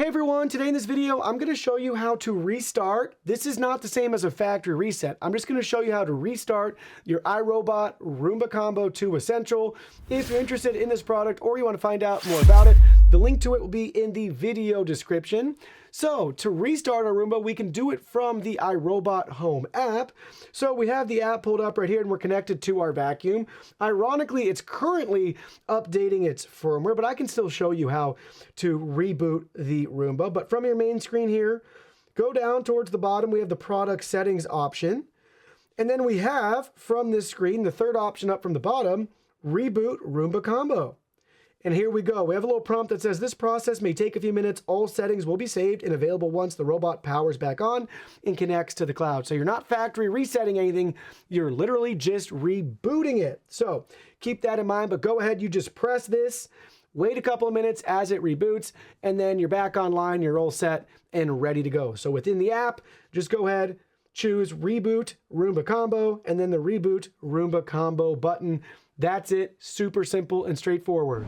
Hey everyone, today in this video, I'm going to show you how to restart. This is not the same as a factory reset. I'm just going to show you how to restart your iRobot Roomba Combo 2 Essential. If you're interested in this product or you want to find out more about it, the link to it will be in the video description. So to restart our Roomba, we can do it from the iRobot Home app. So we have the app pulled up right here and we're connected to our vacuum. Ironically, it's currently updating its firmware, but I can still show you how to reboot the Roomba. But from your main screen here, go down towards the bottom, we have the product settings option. And then we have from this screen, the third option up from the bottom, reboot Roomba Combo. And here we go. We have a little prompt that says this process may take a few minutes. All settings will be saved and available once the robot powers back on and connects to the cloud. So you're not factory resetting anything. You're literally just rebooting it. So keep that in mind, but go ahead. You just press this, wait a couple of minutes as it reboots, and then you're back online. You're all set and ready to go. So within the app, just go ahead, choose Reboot Roomba Combo, and then the Reboot Roomba Combo button. That's it. Super simple and straightforward.